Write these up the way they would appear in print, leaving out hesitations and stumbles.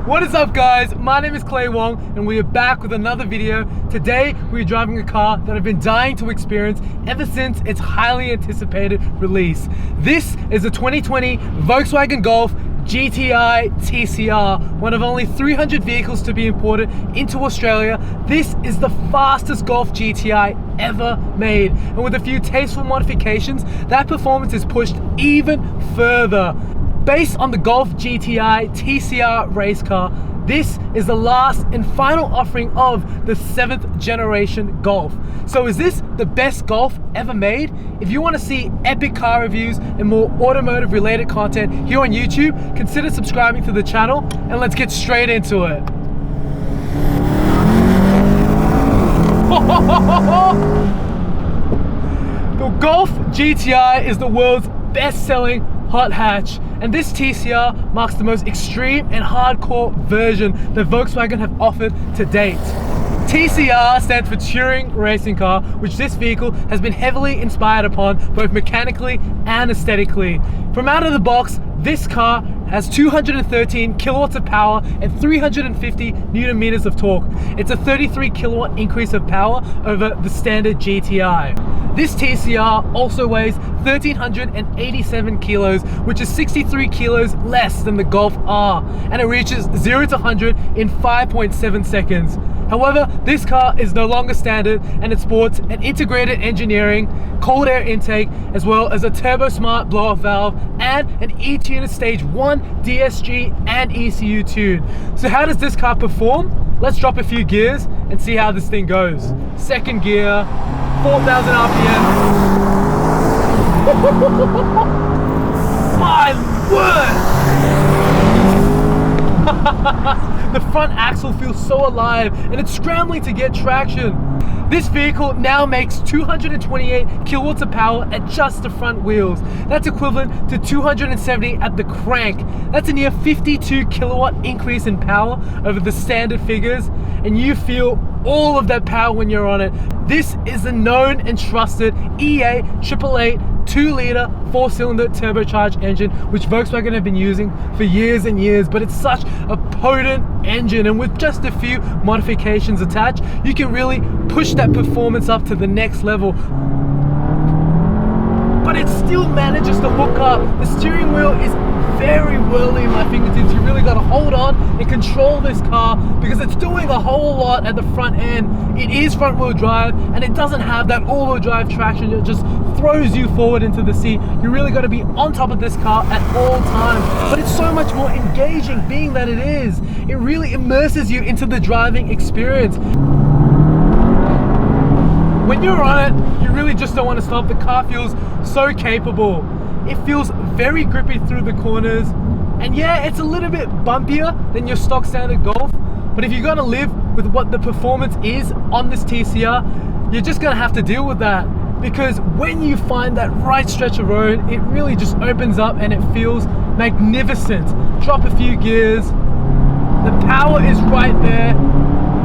What is up guys, my name is Wong and we are back with another video. Today we are driving a car that I've been dying to experience ever since its highly anticipated release. This is the 2020 Volkswagen Golf GTI TCR, one of only 300 vehicles to be imported into Australia. This is the fastest Golf GTI ever made, and with a few tasteful modifications, that performance is pushed even further. Based on the Golf GTI TCR Racecar, this is the last and final offering of the 7th generation Golf. So is this the best Golf ever made? If you want to see epic car reviews and more automotive related content here on YouTube, consider subscribing to the channel, and let's get straight into it. The Golf GTI is the world's best-selling hot hatch, and this TCR marks the most extreme and hardcore version that Volkswagen have offered to date. TCR stands for Touring Racing Car, which this vehicle has been heavily inspired upon both mechanically and aesthetically. From out of the box, this car has 213 kilowatts of power and 350 newton meters of torque. It's a 33 kilowatt increase of power over the standard GTI. This TCR also weighs 1,387 kilos, which is 63 kilos less than the Golf R, and it reaches 0 to 100 in 5.7 seconds. However, this car is no longer standard, and it sports an integrated engineering, cold air intake, as well as a turbo smart blow-off valve and an E-Tuner Stage 1 DSG and ECU tune. So how does this car perform? Let's drop a few gears and see how this thing goes. Second gear, 4,000 RPM. My word! The front axle feels so alive and it's scrambling to get traction. This vehicle now makes 228 kilowatts of power at just the front wheels. That's equivalent to 270 at the crank. That's a near 52 kilowatt increase in power over the standard figures, and you feel all of that power when you're on it. This is the known and trusted EA 888 2-liter 4-cylinder turbocharged engine, which Volkswagen have been using for years and years, but it's such a potent engine, and with just a few modifications attached, you can really push that performance up to the next level. But it still manages to hook up. The steering wheel is very whirly in my fingertips. You really got to hold on and control this car because it's doing a whole lot at the front end. It is front wheel drive, and it doesn't have that all wheel drive traction. It just throws you forward into the seat. You really got to be on top of this car at all times, but it's so much more engaging being that it is. It really immerses you into the driving experience. When you're on it, you really just don't want to stop. The car feels so capable. It feels very grippy through the corners, and yeah, it's a little bit bumpier than your stock standard Golf, but if you're gonna live with what the performance is on this TCR, you're just gonna have to deal with that, because when you find that right stretch of road, it really just opens up and it feels magnificent. Drop a few gears, the power is right there,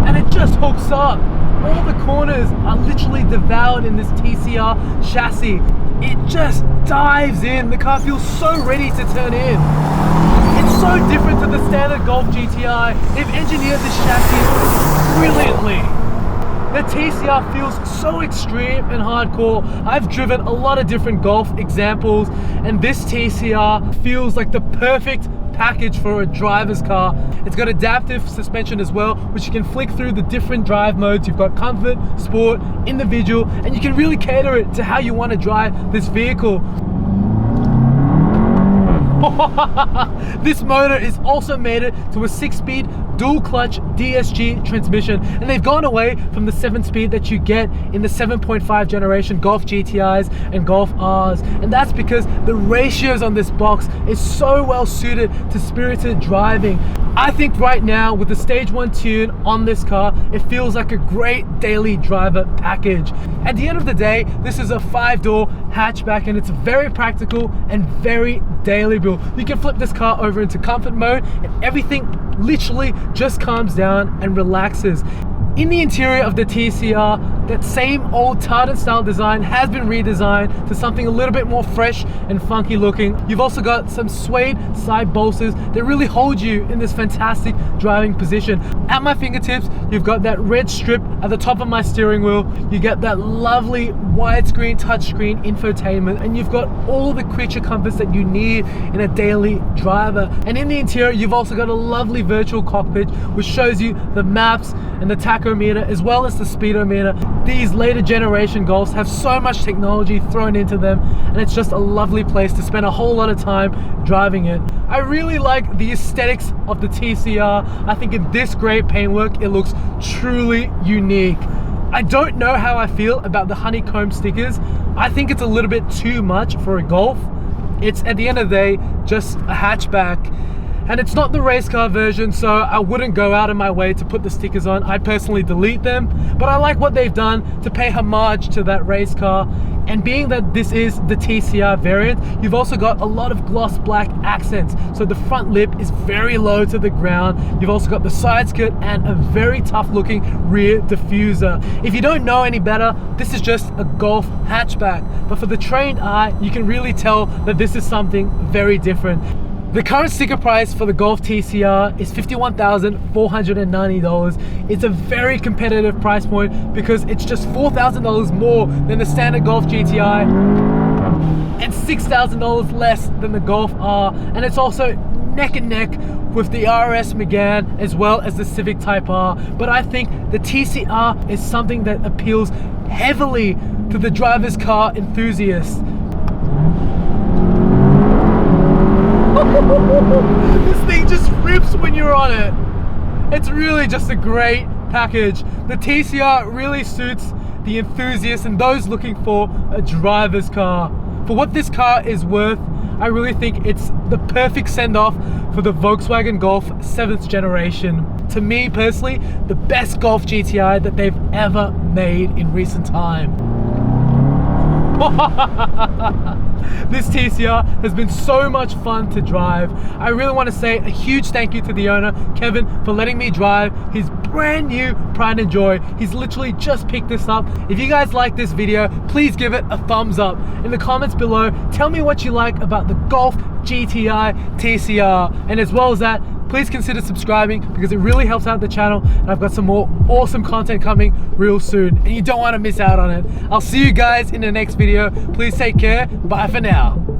and it just hooks up. All the corners are literally devoured in this TCR chassis. It just dives in. The car feels so ready to turn in. It's so different to the standard Golf GTI. They've engineered this chassis brilliantly. The TCR feels so extreme and hardcore. I've driven a lot of different Golf examples, and this TCR feels like the perfect package for a driver's car. It's got adaptive suspension as well, which you can flick through the different drive modes. You've got comfort, sport, individual, and you can really cater it to how you want to drive this vehicle. This motor is also mated to a 6-speed dual clutch DSG transmission, and they've gone away from the 7-speed that you get in the 7.5 generation Golf GTIs and Golf Rs, and that's because the ratios on this box is so well suited to spirited driving. I think right now with the stage 1 tune on this car, it feels like a great daily driver package. At the end of the day, this is a 5-door hatchback, and it's very practical and very daily built. You can flip this car over into comfort mode and everything literally just calms down and relaxes. In the interior of the TCR, that same old tartan style design has been redesigned to something a little bit more fresh and funky looking. You've also got some suede side bolsters that really hold you in this fantastic driving position. At my fingertips, you've got that red strip at the top of my steering wheel. You get that lovely widescreen touchscreen infotainment, and you've got all the creature comforts that you need in a daily driver. And in the interior, you've also got a lovely virtual cockpit which shows you the maps and the tachometer as well as the speedometer. These later generation Golfs have so much technology thrown into them, and it's just a lovely place to spend a whole lot of time driving it. I really like the aesthetics of the TCR. I think in this grey paintwork, it looks truly unique. I don't know how I feel about the honeycomb stickers. I think it's a little bit too much for a Golf. It's, at the end of the day, just a hatchback. And it's not the race car version, so I wouldn't go out of my way to put the stickers on. I personally delete them, but I like what they've done to pay homage to that race car. And being that this is the TCR variant, you've also got a lot of gloss black accents. So the front lip is very low to the ground. You've also got the side skirt and a very tough looking rear diffuser. If you don't know any better, this is just a Golf hatchback. But for the trained eye, you can really tell that this is something very different. The current sticker price for the Golf TCR is $51,490. It's a very competitive price point because it's just $4,000 more than the standard Golf GTI and $6,000 less than the Golf R. And it's also neck and neck with the RS Megane as well as the Civic Type R. But I think the TCR is something that appeals heavily to the driver's car enthusiast. This thing just rips when you're on it. It's really just a great package. The TCR really suits the enthusiasts and those looking for a driver's car. For what this car is worth, I really think it's the perfect send-off for the Volkswagen Golf 7th generation. To me personally, the best Golf GTI that they've ever made in recent time. This TCR has been so much fun to drive. I really want to say a huge thank you to the owner, Kevin, for letting me drive his brand new Pride and Joy. He's literally just picked this up. If you guys like this video, please give it a thumbs up. In the comments below, tell me what you like about the Golf GTI TCR. And as well as that, please consider subscribing because it really helps out the channel, and I've got some more awesome content coming real soon and you don't want to miss out on it. I'll see you guys in the next video. Please take care. Bye for now.